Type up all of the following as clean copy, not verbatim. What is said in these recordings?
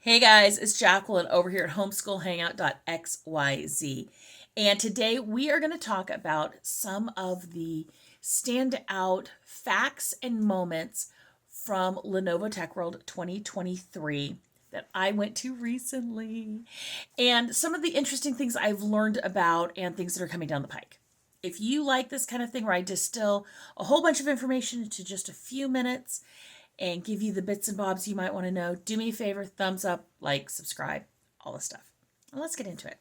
Hey guys, it's Jacqueline over here at Homeschool Hangout.xyz. And today we are going to talk about some of the standout facts and moments from Lenovo Techworld 2023 that I went to recently, and some of the interesting things I've learned about and things that are coming down the pike. If you like this kind of thing where I distill a whole bunch of information into just a few minutes and give you the bits and bobs you might want to know, do me a favor, thumbs up, like, subscribe, all this stuff. Well, let's get into it.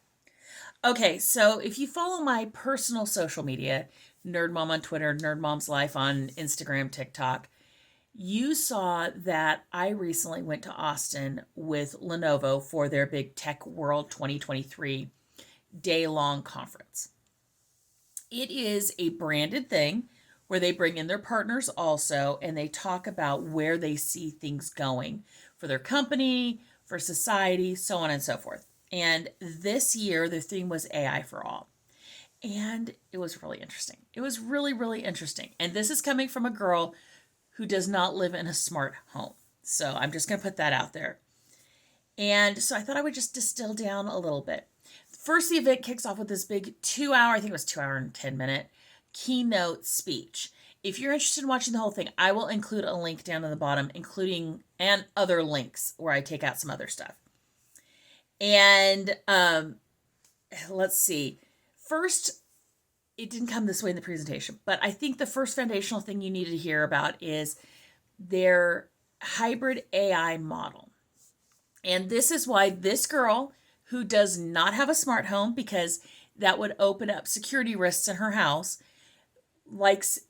Okay, so if you follow my personal social media, Nerd Mom on Twitter, Nerd Mom's Life on Instagram, TikTok, you saw that I recently went to Austin with Lenovo for their big Tech World 2023 day-long conference. It is a branded thing where they bring in their partners also, and they talk about where they see things going for their company, for society, so on and so forth. And this year, the theme was AI for all. And it was really interesting. It was really, really interesting. And this is coming from a girl who does not live in a smart home. So I'm just going to put that out there. And so I thought I would just distill down a little bit. First, the event kicks off with this big 2 hour, I think it was 2 hour and 10 minute keynote speech. If you're interested in watching the whole thing, I will include a link down at the bottom, including and other links where I take out some other stuff. And let's see. First, it didn't come this way in the presentation, but I think the first foundational thing you need to hear about is their hybrid AI model. And this is why this girl, who does not have a smart home because that would open up security risks in her house, likes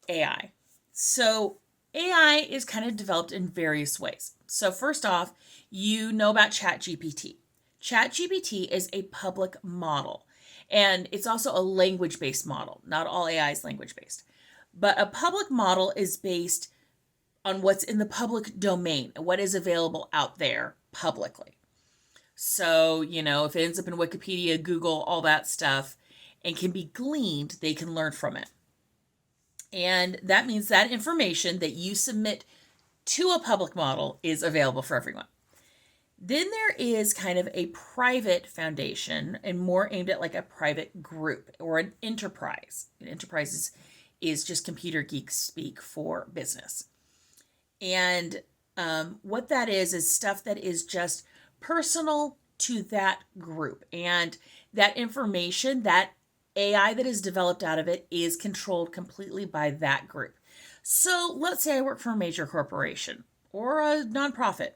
AI. So AI is kind of developed in various ways. So first off, you know about ChatGPT. ChatGPT is a public model, and it's also a language-based model. Not all AI is language-based. But a public model is based on what's in the public domain, what is available out there publicly. So, if it ends up in Wikipedia, Google, all that stuff, and can be gleaned, they can learn from it. And that means that information that you submit to a public model is available for everyone. Then there is kind of a private foundation and more aimed at like a private group or an enterprise. An enterprise is just computer geek speak for business. And what that is stuff that is just personal to that group. And that information, that AI that is developed out of it, is controlled completely by that group. So let's say I work for a major corporation or a nonprofit.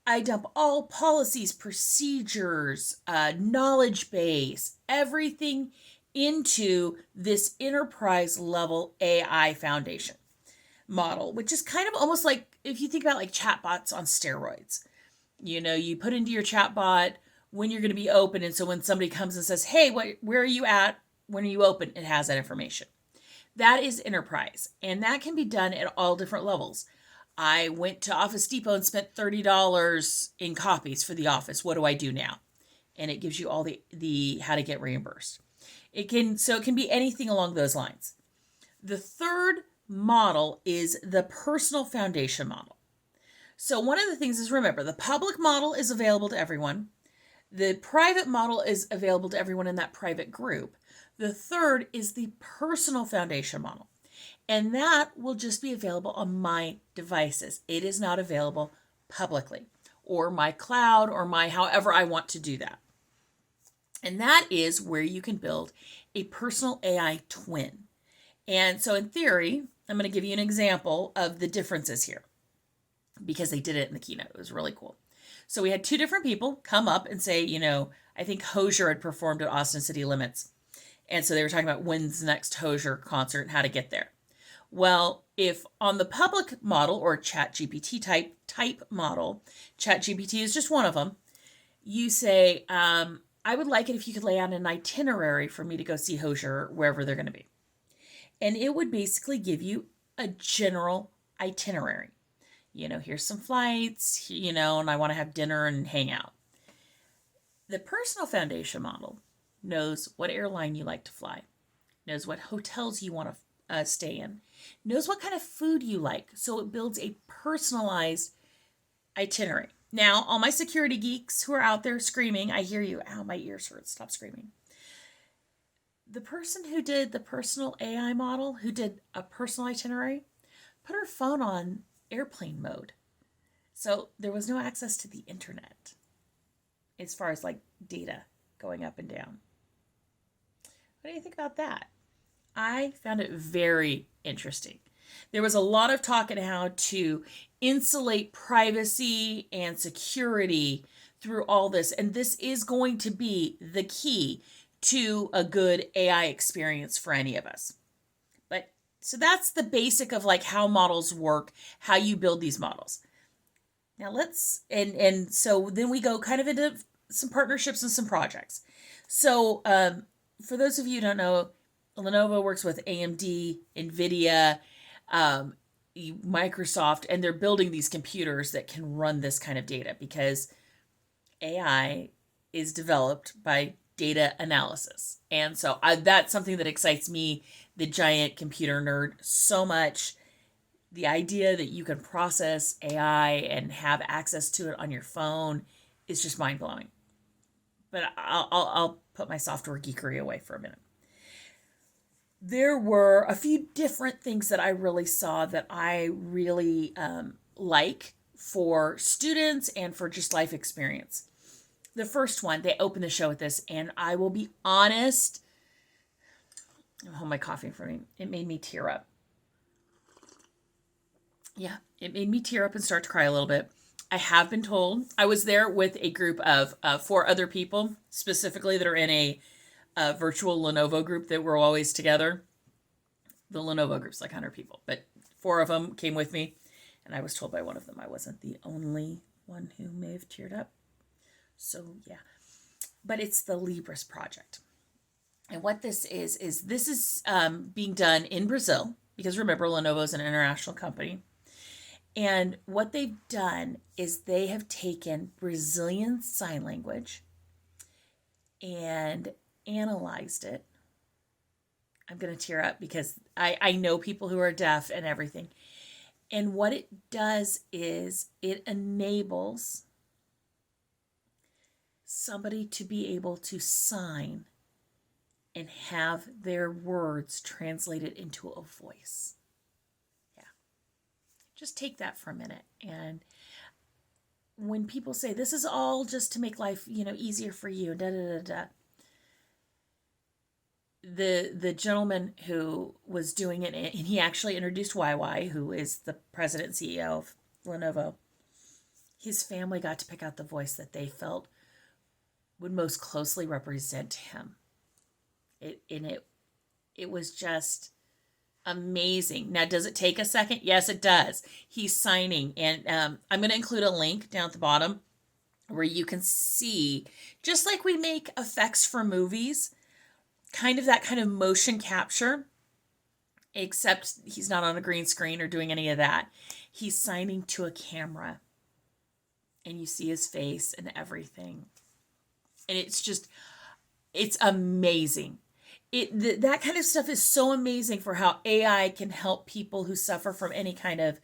I dump all policies, procedures, knowledge base, everything into this enterprise level AI foundation model, which is kind of almost like if you think about like chatbots on steroids. You put into your chatbot when you're going to be open, and so when somebody comes and says, hey, where are you at? When are you open? It has that information. That is enterprise, and that can be done at all different levels. I went to Office Depot and spent $30 in copies for the office. What do I do now? And it gives you all the how to get reimbursed. It can be anything along those lines. The third model is the personal foundation model. So one of the things is, remember, the public model is available to everyone. The private model is available to everyone in that private group. The third is the personal foundation model. And that will just be available on my devices. It is not available publicly or my cloud or my however I want to do that. And that is where you can build a personal AI twin. And so in theory, I'm going to give you an example of the differences here because they did it in the keynote. It was really cool. So we had two different people come up and say, I think Hozier had performed at Austin City Limits. And so they were talking about when's the next Hozier concert and how to get there. Well, if on the public model or ChatGPT type model, ChatGPT is just one of them, you say, I would like it if you could lay out an itinerary for me to go see Hozier wherever they're going to be. And it would basically give you a general itinerary. Here's some flights, and I want to have dinner and hang out. The personal foundation model knows what airline you like to fly, knows what hotels you want to stay in, knows what kind of food you like. So it builds a personalized itinerary. Now, all my security geeks who are out there screaming, I hear you. Ow, my ears hurt. Stop screaming. The person who did the personal AI model, who did a personal itinerary, put her phone on airplane mode. So there was no access to the internet as far as like data going up and down. What do you think about that? I found it very interesting. There was a lot of talk on how to insulate privacy and security through all this. And this is going to be the key to a good AI experience for any of us. But so that's the basic of like how models work, how you build these models. Now and so then we go kind of into some partnerships and some projects. So for those of you who don't know, Lenovo works with AMD, NVIDIA, Microsoft, and they're building these computers that can run this kind of data because AI is developed by data analysis. And so that's something that excites me, the giant computer nerd, so much. The idea that you can process AI and have access to it on your phone is just mind-blowing. But I'll put my software geekery away for a minute. There were a few different things that I really saw that I really like for students and for just life experience. The first one, they opened the show with this, and I will be honest, I'll hold my coffee in front of me. It made me tear up. Yeah, it made me tear up and start to cry a little bit. I have been told, I was there with a group of 4 other people, specifically that are in a virtual Lenovo group that we're always together. The Lenovo group's like 100 people, but 4 of them came with me, and I was told by one of them I wasn't the only one who may have teared up. So yeah, but it's the Libris project. And what this is being done in Brazil, because remember, Lenovo is an international company. And what they've done is they have taken Brazilian Sign Language and analyzed it. I'm going to tear up because I know people who are deaf and everything. And what it does is it enables somebody to be able to sign and have their words translated into a voice. Yeah. Just take that for a minute. And when people say this is all just to make life, easier for you, the gentleman who was doing it, and he actually introduced YY, who is the president and CEO of Lenovo. His family got to pick out the voice that they felt would most closely represent him. It was just amazing. Now, does it take a second? Yes, it does. He's signing, and I'm going to include a link down at the bottom where you can see, just like we make effects for movies, kind of that kind of motion capture, except he's not on a green screen or doing any of that. He's signing to a camera, and you see his face and everything. And it's amazing. That kind of stuff is so amazing for how AI can help people who suffer from any kind of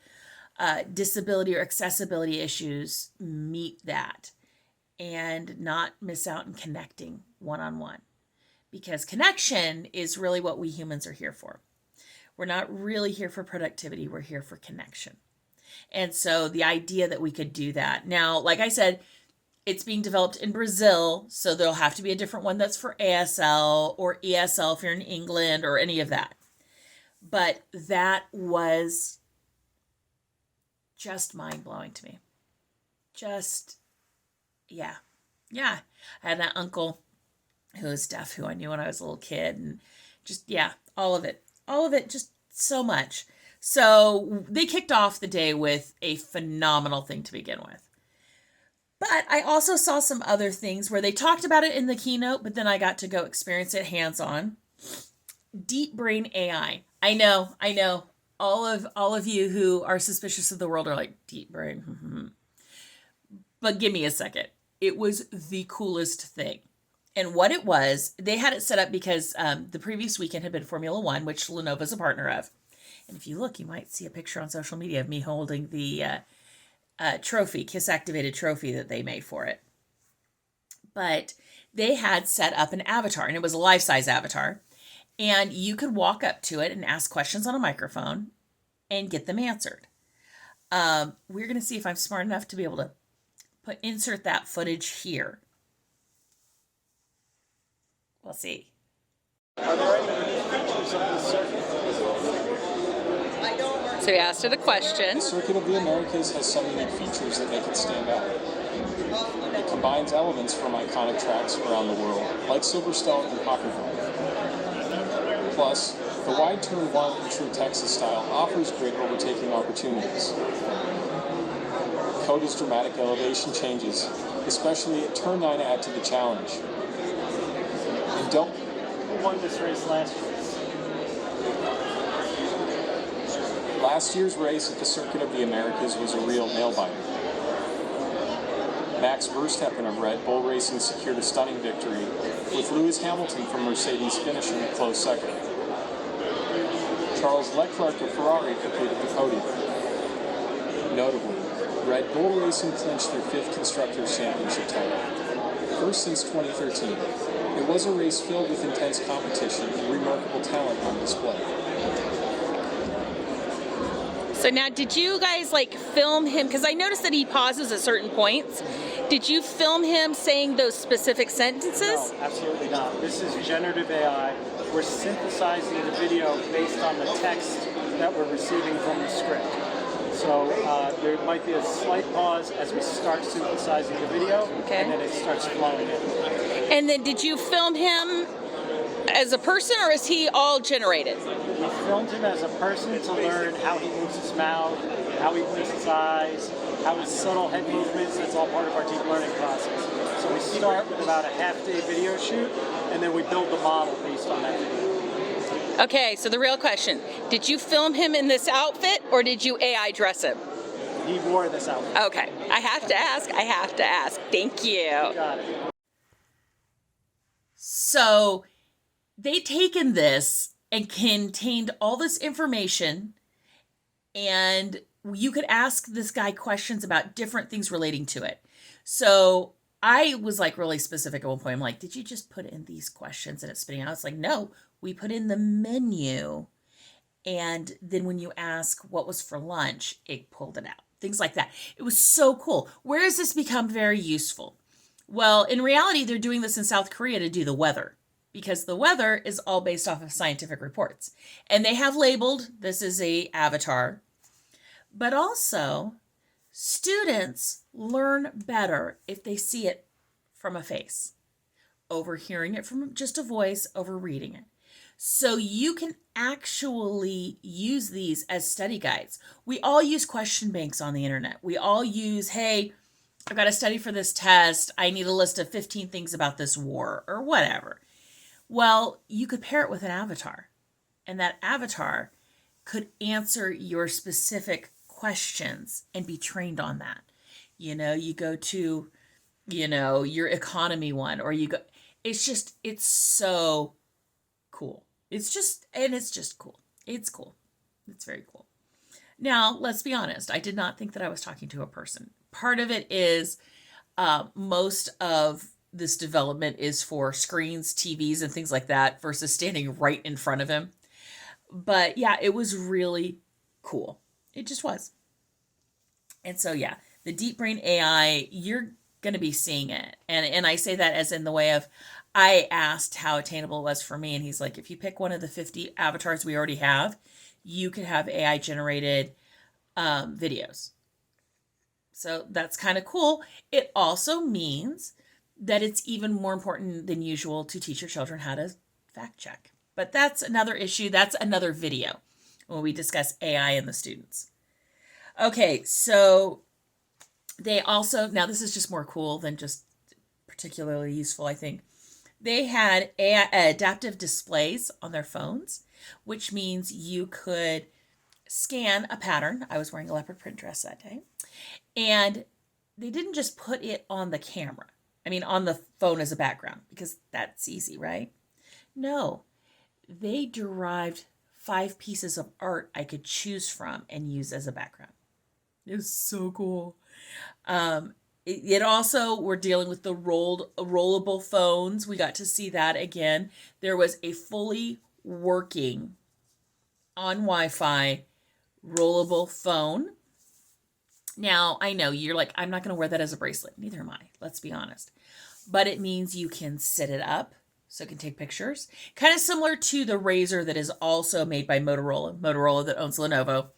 disability or accessibility issues meet that and not miss out on connecting one-on-one. Because connection is really what we humans are here for. We're not really here for productivity. We're here for connection. And so the idea that we could do that. Now, like I said, it's being developed in Brazil, so there'll have to be a different one that's for ASL or ESL if you're in England or any of that. But that was just mind-blowing to me. Yeah. I had an uncle who was deaf, who I knew when I was a little kid, and all of it, just so much. So they kicked off the day with a phenomenal thing to begin with. But I also saw some other things where they talked about it in the keynote, but then I got to go experience it hands-on. Deep brain AI. I know. All of you who are suspicious of the world are like, deep brain. But give me a second. It was the coolest thing. And what it was, they had it set up because the previous weekend had been Formula One, which Lenovo's a partner of. And if you look, you might see a picture on social media of me holding the trophy, KISS activated trophy that they made for it. But they had set up an avatar, and it was a life-size avatar. And you could walk up to it and ask questions on a microphone and get them answered. We're going to see if I'm smart enough to be able to insert that footage here. We'll see. Are there any features of the circuit? So he asked it a question. The Circuit of the Americas has some unique features that make it stand out. It combines elements from iconic tracks around the world, like Silverstone and Hockerville. Plus, the wide turn 1 in true Texas style offers great overtaking opportunities. Coda's dramatic elevation changes, especially at turn 9, add to the challenge. And don't... Who won this race last year? Last year's race at the Circuit of the Americas was a real nail-biter. Max Verstappen of Red Bull Racing secured a stunning victory, with Lewis Hamilton from Mercedes finishing a close second. Charles Leclerc of Ferrari completed the podium. Notably, Red Bull Racing clinched their 5th Constructors' Championship title, first since 2013. It was a race filled with intense competition and remarkable talent on display. So now, did you guys film him? Because I noticed that he pauses at certain points. Did you film him saying those specific sentences? No, absolutely not. This is generative AI. We're synthesizing the video based on the text that we're receiving from the script. So there might be a slight pause as we start synthesizing the video, okay, and then it starts flowing in. And then did you film him as a person, or is he all generated? We filmed him as a person to learn how he moves his mouth, how he moves his eyes, how his subtle head movements. That's all part of our deep learning process. So we start with about a half-day video shoot, and then we build the model based on that video. Okay, so the real question, did you film him in this outfit, or did you AI dress him? He wore this outfit. Okay, I have to ask. Thank you. Got it. So they'd taken this and contained all this information, and you could ask this guy questions about different things relating to it. So I was really specific at one point. I'm like, did you just put in these questions and it's spitting out? It's like, no, we put in the menu. And then when you ask what was for lunch, it pulled it out. Things like that. It was so cool. Where has this become very useful? Well, in reality, they're doing this in South Korea to do the weather, because the weather is all based off of scientific reports. And they have labeled this is a avatar. But also, students learn better if they see it from a face, over hearing it from just a voice, over reading it. So you can actually use these as study guides. We all use question banks on the internet. We all use, hey, I've got to study for this test. I need a list of 15 things about this war, or whatever. Well, you could pair it with an avatar, and that avatar could answer your specific questions and be trained on that. You go to, your economy one, or you go, it's so cool. It's just cool. It's cool. It's very cool. Now, let's be honest. I did not think that I was talking to a person. Part of it is most of this development is for screens, TVs, and things like that versus standing right in front of him. But yeah, it was really cool. It just was. And so, yeah, the Deep Brain AI, you're going to be seeing it. And I say that as in the way of, I asked how attainable it was for me. And he's like, if you pick one of the 50 avatars we already have, you could have AI generated videos. So that's kind of cool. It also means that it's even more important than usual to teach your children how to fact check. But that's another issue. That's another video when we discuss AI and the students. Okay, so they also, now this is just more cool than just particularly useful, I think. They had AI, adaptive displays on their phones, which means you could scan a pattern. I was wearing a leopard print dress that day. And they didn't just put it on the camera. On the phone as a background, because that's easy, right? No, they derived 5 pieces of art I could choose from and use as a background. It was so cool. It also, we're dealing with the rollable phones. We got to see that again. There was a fully working on Wi-Fi rollable phone. Now, I know you're like, I'm not going to wear that as a bracelet. Neither am I. Let's be honest. But it means you can sit it up so it can take pictures. Kind of similar to the Razr that is also made by Motorola that owns Lenovo.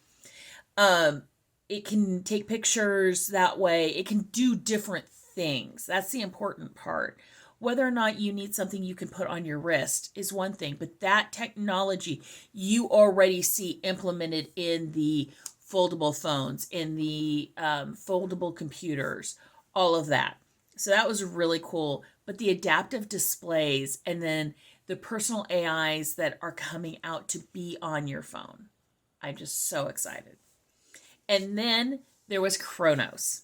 It can take pictures that way. It can do different things. That's the important part. Whether or not you need something you can put on your wrist is one thing, but that technology you already see implemented in the foldable phones, in the foldable computers, all of that. So that was really cool. But the adaptive displays and then the personal AIs that are coming out to be on your phone. I'm just so excited. And then there was Kronos.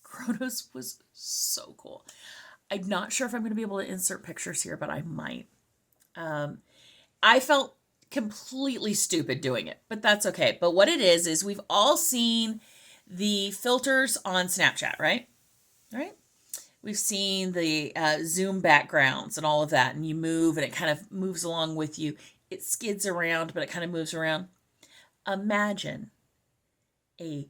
Kronos was so cool. I'm not sure if I'm going to be able to insert pictures here, but I might. I felt completely stupid doing it, but that's okay. But what it is we've all seen the filters on Snapchat, right? Right? We've seen the Zoom backgrounds and all of that, and you move and it kind of moves along with you. It skids around, but it kind of moves around. Imagine a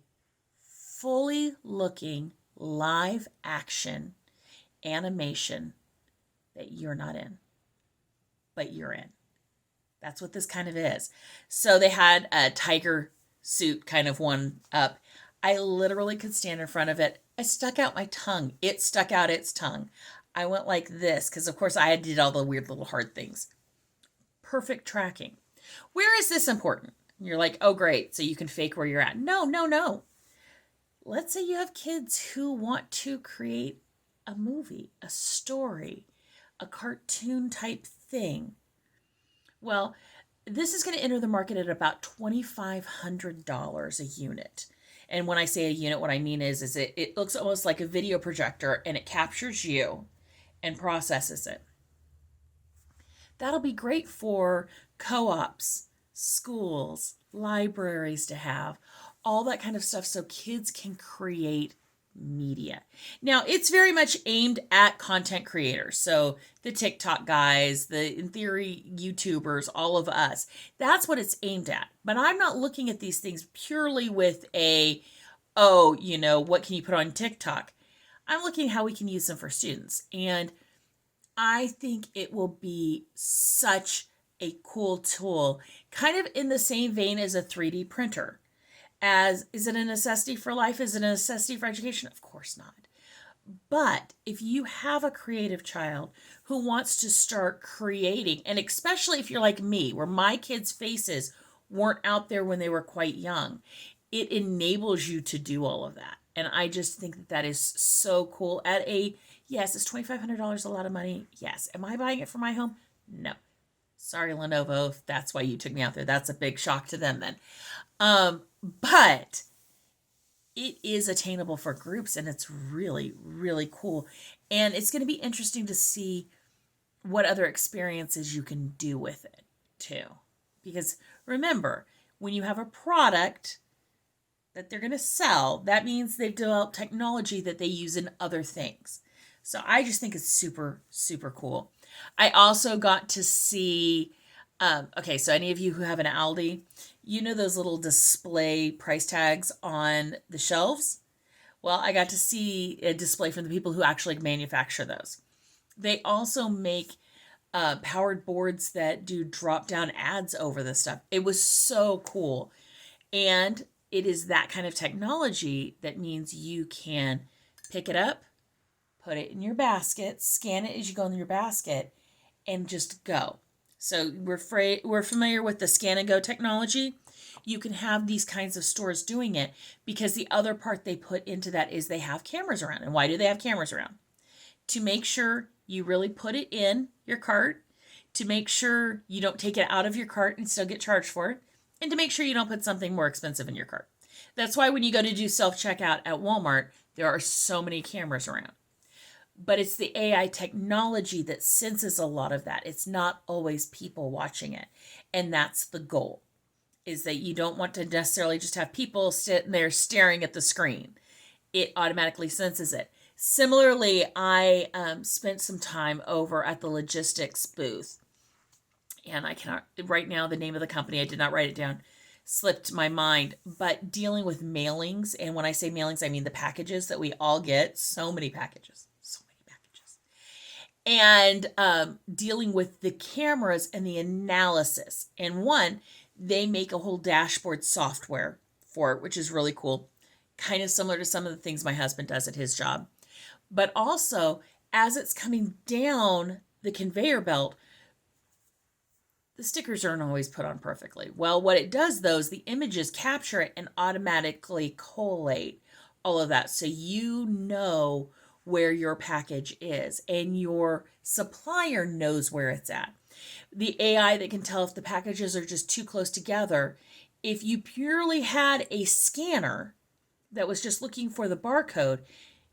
fully looking live action animation that you're not in, but you're in. That's what this kind of is. So they had a tiger suit kind of one up. I literally could stand in front of it. I stuck out my tongue. It stuck out its tongue. I went like this because, of course, I did all the weird little hard things. Perfect tracking. Where is this important? You're like, oh, great. So you can fake where you're at. No, no, no. Let's say you have kids who want to create a movie, a story, a cartoon type thing. Well, this is going to enter the market at about $2,500 a unit. And when I say a unit, what I mean is it looks almost like a video projector and it captures you and processes it. That'll be great for co-ops, schools, libraries to have, all that kind of stuff so kids can create media. Now, it's very much aimed at content creators. So the TikTok guys, the, in theory, YouTubers, all of us. That's what it's aimed at. But I'm not looking at these things purely with a, oh, you know, what can you put on TikTok? I'm looking at how we can use them for students. And I think it will be such a cool tool, kind of in the same vein as a 3D printer. As, is it a necessity for life? Is it a necessity for education? Of course not. But if you have a creative child who wants to start creating, and especially if you're like me, where my kids' faces weren't out there when they were quite young, it enables you to do all of that. And I just think that that is so cool. At a, yes, is $2,500 a lot of money? Yes. Am I buying it for my home? No. Sorry, Lenovo, if that's why you took me out there. That's a big shock to them then. But it is attainable for groups, and it's really, really cool. And it's going to be interesting to see what other experiences you can do with it, too. Because remember, when you have a product that they're going to sell, that means they've developed technology that they use in other things. So I just think it's super, super cool. I also got to see, okay, so any of you who have an Aldi, you know those little display price tags on the shelves? Well, I got to see a display from the people who actually manufacture those. They also make powered boards that do drop-down ads over this stuff. It was so cool. And it is that kind of technology that means you can pick it up, put it in your basket, scan it as you go in your basket, and just go. So we're familiar with the scan and go technology. You can have these kinds of stores doing it because the other part they put into that is they have cameras around. And why do they have cameras around? To make sure you really put it in your cart, to make sure you don't take it out of your cart and still get charged for it, and to make sure you don't put something more expensive in your cart. That's why when you go to do self-checkout at Walmart, there are so many cameras around. But it's the AI technology that senses a lot of that. It's not always people watching it. And that's the goal, is that you don't want to necessarily just have people sitting there staring at the screen. it automatically senses it. Similarly, I spent some time over at the logistics booth, and I cannot, right now, the name of the company, I did not write it down, slipped my mind, but dealing with mailings, and when I say mailings, I mean the packages that we all get, so many packages, and dealing with the cameras and the analysis. And one, they make a whole dashboard software for it, which is really cool, kind of similar to some of the things my husband does at his job. But also, as it's coming down the conveyor belt, the stickers aren't always put on perfectly. Well, what it does, though, is the images capture it and automatically collate all of that, so you know where your package is, and your supplier knows where it's at. The AI that can tell if the packages are just too close together. If you purely had a scanner that was just looking for the barcode,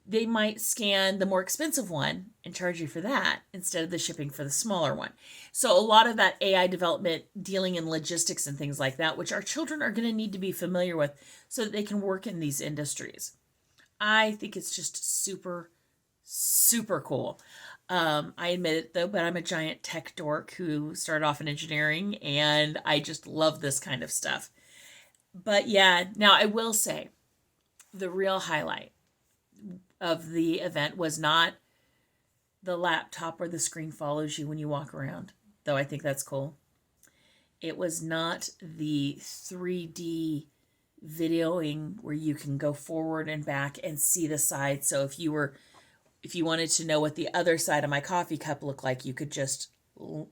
they might scan the more expensive one and charge you for that instead of the shipping for the smaller one. So a lot of that AI development dealing in logistics and things like that, which our children are going to need to be familiar with so that they can work in these industries. I think it's just super, super cool. I admit it though, but I'm a giant tech dork who started off in engineering, and I just love this kind of stuff. But yeah, now I will say the real highlight of the event was not the laptop where the screen follows you when you walk around, though I think that's cool. It was not the 3D videoing where you can go forward and back and see the side. So if you wanted to know what the other side of my coffee cup looked like, you could just go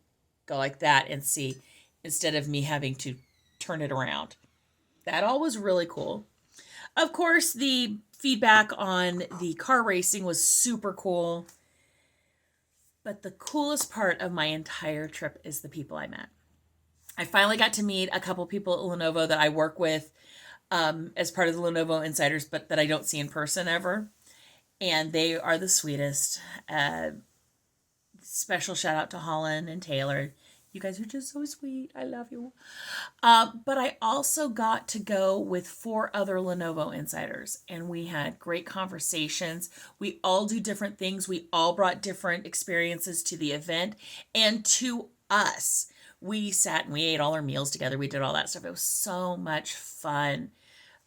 like that and see, instead of me having to turn it around. That all was really cool. Of course, the feedback on the car racing was super cool. But the coolest part of my entire trip is the people I met. I finally got to meet a couple people at Lenovo that I work with as part of the Lenovo Insiders, but that I don't see in person ever. And they are the sweetest. Special shout out to Holland and Taylor. You guys are just so sweet. I love you. But I also got to go with 4 other Lenovo Insiders, and we had great conversations. We all do different things. We all brought different experiences to the event and to us. We sat and we ate all our meals together. We did all that stuff. It was so much fun.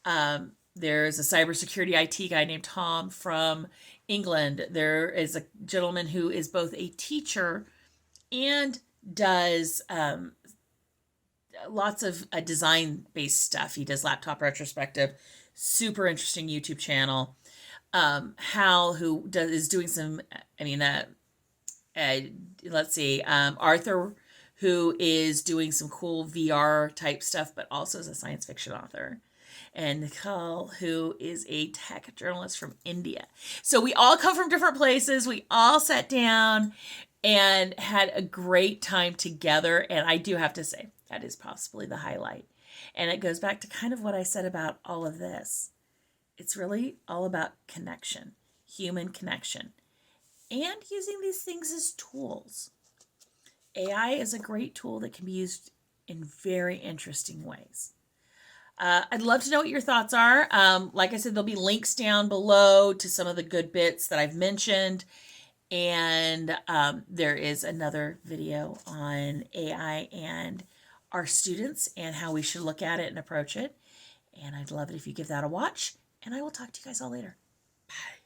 There's a cybersecurity IT guy named Tom from England. There is a gentleman who is both a teacher and does lots of design-based stuff. He does laptop retrospective, super interesting YouTube channel. Hal, who is doing some, let's see, Arthur, who is doing some cool VR type stuff, but also is a science fiction author. And Nicole, who is a tech journalist from India. So we all come from different places. We all sat down and had a great time together. And I do have to say, that is possibly the highlight. And it goes back to kind of what I said about all of this. It's really all about connection, human connection, and using these things as tools. AI is a great tool that can be used in very interesting ways. I'd love to know what your thoughts are. Like I said, there'll be links down below to some of the good bits that I've mentioned. And there is another video on AI and our students and how we should look at it and approach it. And I'd love it if you give that a watch. And I will talk to you guys all later. Bye.